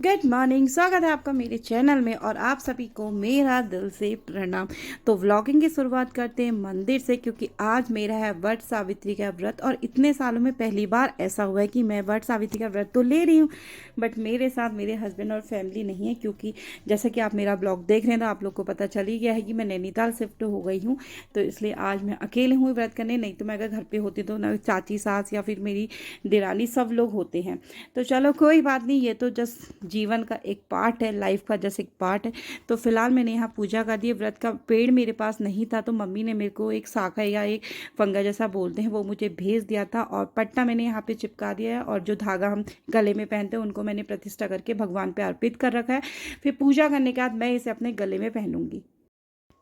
Good morning, स्वागत है आपका मेरे चैनल में और आप सभी को मेरा दिल से प्रणाम। तो व्लॉगिंग की शुरुआत करते हैं मंदिर से, क्योंकि आज मेरा है वट सावित्री का व्रत और इतने सालों में पहली बार ऐसा हुआ है कि मैं वट सावित्री का व्रत तो ले रही हूँ, बट मेरे साथ मेरे हस्बैंड और फैमिली नहीं है। क्योंकि जैसे कि आप मेरा ब्लॉग देख रहे हैं तो आप लोग को पता चल ही गया है कि मैं नैनीताल शिफ्ट हो गई हूँ, तो इसलिए आज मैं अकेले हूँ व्रत करने। नहीं तो मैं अगर घर पर होती तो ना चाची सास या फिर मेरी दिरानी सब लोग होते हैं। तो चलो कोई बात नहीं, ये तो जस्ट जीवन का एक पार्ट है, लाइफ का जैसे एक पार्ट है। तो फिलहाल मैंने यहाँ पूजा कर दी। व्रत का पेड़ मेरे पास नहीं था, तो मम्मी ने मेरे को एक शाखा या एक फंगा जैसा बोलते हैं वो मुझे भेज दिया था, और पट्टा मैंने यहाँ पे चिपका दिया है, और जो धागा हम गले में पहनते हैं उनको मैंने प्रतिष्ठा करके भगवान पे अर्पित कर रखा है। फिर पूजा करने के बाद मैं इसे अपने गले में पहनूंगी।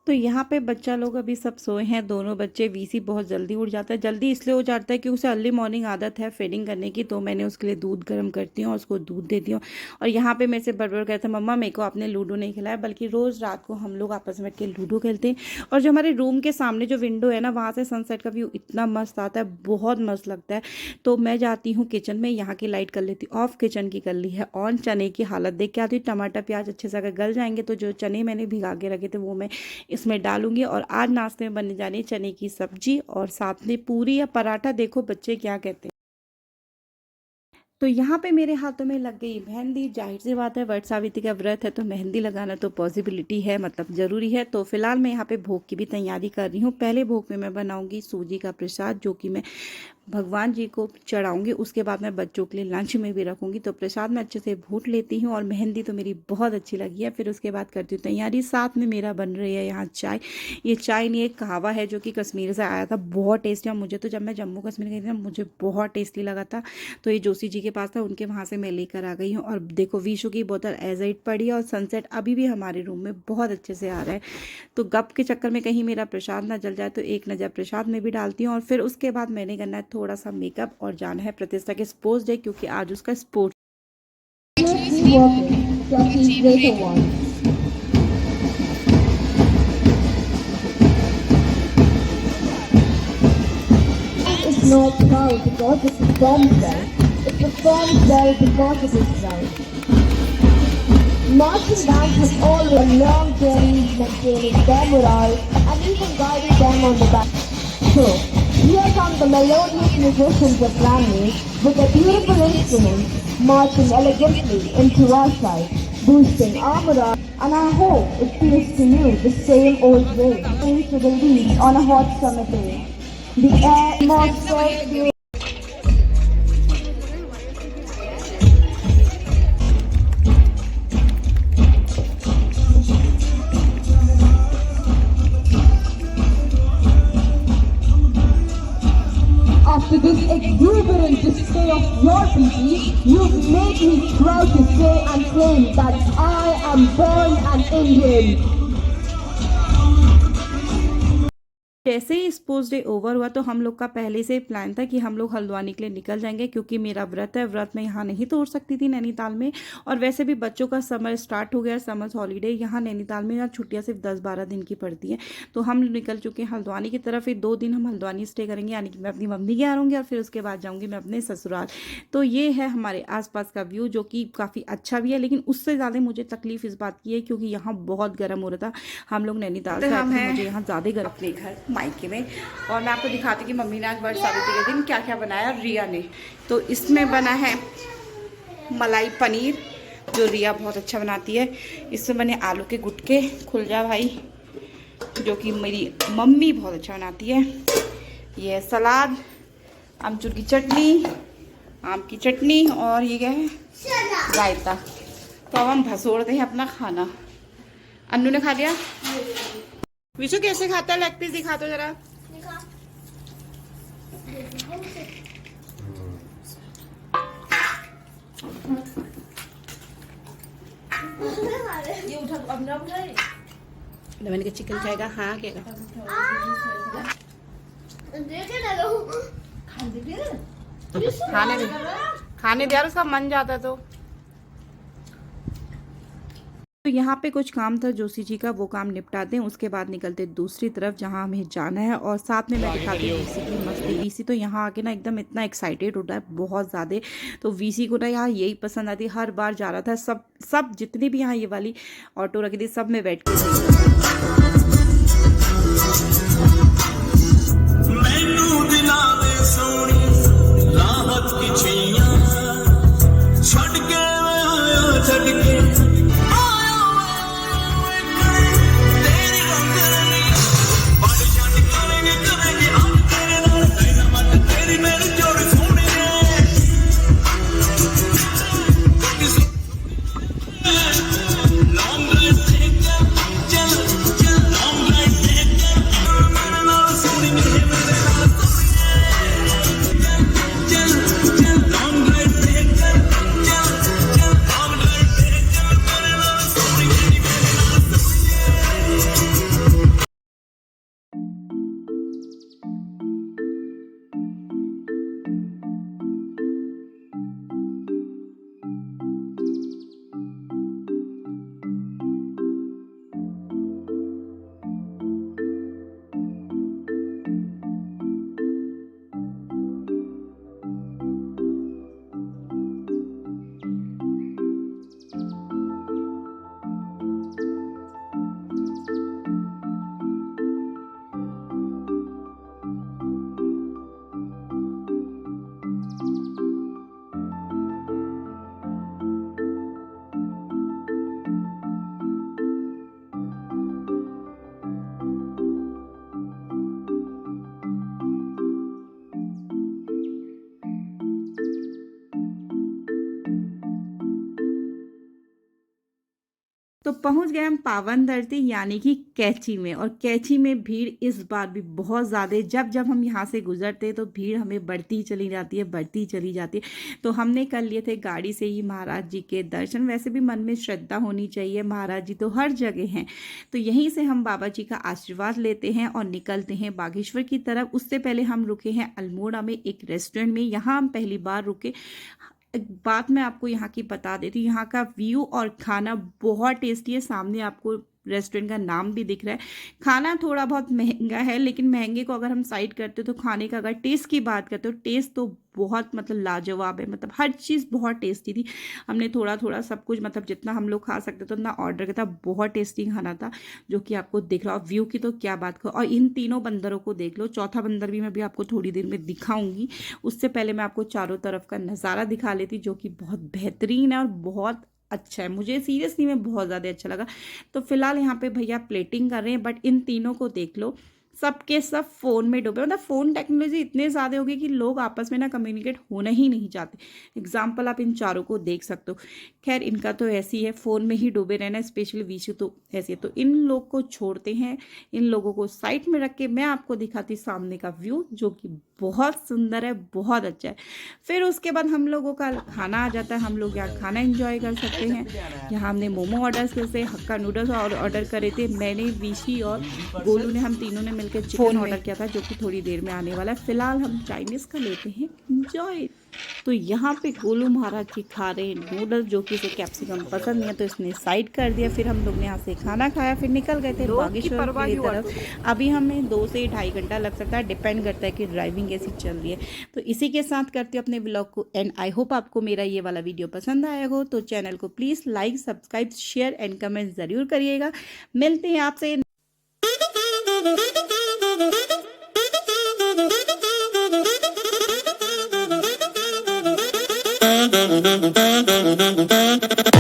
तो यहाँ पे बच्चा लोग अभी सब सोए हैं, दोनों बच्चे। वीसी बहुत जल्दी उठ जाता है, जल्दी इसलिए हो जाता है कि उसे अर्ली मॉर्निंग आदत है फीडिंग करने की, तो मैंने उसके लिए दूध गर्म करती हूँ और उसको दूध देती हूँ। और यहाँ पे मेरे से बड़बड़ कहते हैं, मम्मा मेरे को आपने लूडो नहीं खिलाया, बल्कि रोज़ रात को हम लोग आपस में बैठ के लूडो खेलते हैं। और जो हमारे रूम के सामने जो विंडो है ना, वहाँ से सनसेट का व्यू इतना मस्त आता है, बहुत मस्त लगता है। तो मैं जाती हूँ किचन में, यहाँ की लाइट कर लेती हूँ ऑफ, किचन की कर ली है ऑन। चने की हालत देख के आती हूँ। टमाटर प्याज अच्छे से अगर गल जाएंगे तो जो चने मैंने भिगा के रखे थे वो मैं इसमें डालूंगी। और आज नाश्ते में बनने जानी चने की सब्जी और साथ में पूरी या पराठा, देखो बच्चे क्या कहते हैं। तो यहाँ पे मेरे हाथों में लग गई मेहंदी। जाहिर सी बात है, वट सावित्री का व्रत है तो मेहंदी लगाना तो पॉसिबिलिटी है, मतलब ज़रूरी है। तो फिलहाल मैं यहाँ पे भोग की भी तैयारी कर रही हूँ। पहले भोग में मैं बनाऊंगी सूजी का प्रसाद, जो कि मैं भगवान जी को चढ़ाऊंगी। उसके बाद मैं बच्चों के लिए लंच में भी रखूंगी। तो प्रसाद मैं अच्छे से भूट लेती हूँ, और मेहंदी तो मेरी बहुत अच्छी लगी है। फिर उसके बाद करती हूँ तैयारी। साथ में मेरा बन रही है यहाँ चाय। ये चाय नहीं, एक कहवा है जो कि कश्मीर से आया था, बहुत टेस्टी। और मुझे तो जब मैं जम्मू कश्मीर गई थी ना, मुझे बहुत टेस्टी लगा था। तो ये जोशी जी के पास था, उनके वहाँ से मैं लेकर आ गई हूँ। और देखो विशु की बोतल एज इट पड़ी है, और सनसेट अभी भी हमारे रूम में बहुत अच्छे से आ रहा है। तो गप के चक्कर में कहीं मेरा प्रसाद ना जल जाए, तो एक नज़र प्रसाद में भी डालती हूँ। और फिर उसके बाद मैंने करना है थोड़ा सा मेकअप और जाना है प्रतिष्ठा के स्पोर्ट्स डे, क्योंकि आज उसका sports not proud because it performs well. It performs well because it is proud. Marching bands have always a long journey maintaining their morale and even guiding them on the back. So, here come the melodious musicians of Grammy with their beautiful instruments marching elegantly into our side, boosting our morale, and I hope it feels to you the same old way, to the leaves on a hot summer day. The atmosphere. After this exuberant display of your beauty, you've made me proud to say and claim that I am born an Indian. जैसे ही sports day over हुआ तो हम लोग का पहले से plan था कि हम लोग हल्द्वानी के लिए निकल जाएंगे, क्योंकि मेरा व्रत है। व्रत में यहाँ नहीं तोड़ सकती थी नैनीताल में, और वैसे भी बच्चों का समर स्टार्ट हो गया, समर हॉलीडे। यहाँ नैनीताल में छुट्टियाँ सिर्फ 10-12 दिन की पड़ती हैं। तो हम निकल चुके हैं हल्द्वानी की तरफ। फिर 2 दिन हम हल्द्वानी स्टे करेंगे, यानी कि मैं अपनी मम्मी के यहाँ रहूँगी, और फिर उसके बाद जाऊँगी मैं अपने ससुराल। तो ये है हमारे आसपास का व्यू, जो कि काफ़ी अच्छा भी है। लेकिन उससे ज़्यादा मुझे तकलीफ इस बात की है क्योंकि यहाँ बहुत गर्म हो रहा था। हम लोग नैनीताल से आए थे, मुझे यहाँ ज़्यादा गर्म अपने घर मायके में। और मैं आपको दिखाती कि मम्मी ने आज वट सावित्री के दिन क्या क्या बनाया रिया ने। तो इसमें बना है मलाई पनीर, जो रिया बहुत अच्छा बनाती है। इसमें बने आलू के गुटके, खुल जा भाई, जो कि मेरी मम्मी बहुत अच्छा बनाती है। ये सलाद, आमचूर की चटनी, आम की चटनी, और ये क्या है, रायता। तो अब हम भसोड़ते हैं अपना खाना। अन्नू ने खा लिया। विशु कैसे खाता है? लेग पीस दिखा दो जरा। ये उठा अब ना उठाए। मैंने कहा चिकन खाएगा। हाँ क्या खाने दे यार, उसका मन जाता तो यहाँ पे कुछ काम था जोशी जी का, वो काम निपटाते हैं, उसके बाद निकलते दूसरी तरफ जहाँ हमें जाना है। और साथ में मैं दिखाती हूँ वीसी की मस्ती। वीसी तो यहाँ आके ना एकदम इतना एक्साइटेड होता है बहुत ज़्यादा, तो वीसी को ना यहाँ यही पसंद आती है, हर बार जा रहा था। सब जितनी भी यहाँ ये वाली ऑटो रखी थी सब में बैठ के तो पहुंच गए हम पावन धरती यानी कि कैची में। और कैची में भीड़ इस बार भी बहुत ज़्यादा है। जब जब हम यहाँ से गुजरते हैं तो भीड़ हमें बढ़ती चली जाती है, बढ़ती चली जाती है। तो हमने कर लिए थे गाड़ी से ही महाराज जी के दर्शन। वैसे भी मन में श्रद्धा होनी चाहिए, महाराज जी तो हर जगह हैं। तो यहीं से हम बाबा जी का आशीर्वाद लेते हैं और निकलते हैं बागेश्वर की तरफ। उससे पहले हम रुके हैं अल्मोड़ा में एक रेस्टोरेंट में, यहाँ हम पहली बार रुके। एक बात मैं आपको यहाँ की बता देती हूँ, यहाँ का व्यू और खाना बहुत टेस्टी है। सामने आपको रेस्टोरेंट का नाम भी दिख रहा है। खाना थोड़ा बहुत महंगा है, लेकिन महंगे को अगर हम साइड करते हो तो खाने का अगर टेस्ट की बात करते हो, टेस्ट तो बहुत मतलब लाजवाब है। मतलब हर चीज़ बहुत टेस्टी थी। हमने थोड़ा थोड़ा सब कुछ मतलब जितना हम लोग खा सकते थे उतना ऑर्डर किया था। बहुत टेस्टी खाना था जो कि आपको दिख रहा हो। व्यू की तो क्या बात करो। और इन तीनों बंदरों को देख लो, चौथा बंदर भी मैं भी आपको थोड़ी देर में दिखाऊंगी। उससे पहले मैं आपको चारों तरफ का नज़ारा दिखा लेती, जो कि बहुत बेहतरीन है और बहुत अच्छा है। मुझे सीरियसली में बहुत ज़्यादा अच्छा लगा। तो फिलहाल यहाँ पे भैया प्लेटिंग कर रहे हैं, बट इन तीनों को देख लो, सबके सब फ़ोन में डूबे। मतलब फ़ोन टेक्नोलॉजी इतने ज़्यादा हो गई कि लोग आपस में ना कम्युनिकेट होना ही नहीं चाहते। एग्जाम्पल आप इन चारों को देख सकते हो। खैर इनका तो ऐसी है, फ़ोन में ही डूबे रहना, स्पेशली विशु तो ऐसी है। तो इन लोग को छोड़ते हैं, इन लोगों को साइड में रख के मैं आपको दिखाती सामने का व्यू, जो कि बहुत सुंदर है, बहुत अच्छा है। फिर उसके बाद हम लोगों का खाना आ जाता है। हम लोग यहाँ खाना एंजॉय कर सकते हैं। यहाँ हमने मोमो ऑर्डर किए थे, हक्का नूडल्स और ऑर्डर करे थे। मैंने, विशी और गोलू ने, हम तीनों ने मिलकर चिकन ऑर्डर किया था, जो कि थोड़ी देर में आने वाला है। फिलहाल हम चाइनीज़ का लेते हैं एंजॉय। तो यहाँ पे गोलू महाराज जी खा रहे हैं नूडल्स, जो कि इसे कैप्सिकम पसंद नहीं है, तो इसने साइड कर दिया। फिर हम लोग ने यहाँ से खाना खाया, फिर निकल गए थे बागेश्वर की तरफ। अभी हमें 2 से 2.5 घंटा लग सकता है, डिपेंड करता है कि ड्राइविंग कैसी चल रही है। तो इसी के साथ करते हैं अपने ब्लॉग को एंड। आई होप आपको मेरा ये वाला वीडियो पसंद आया हो। तो चैनल को please like, subscribe, share and comment ज़रूर करिएगा। मिलते हैं आपसे। Thank you.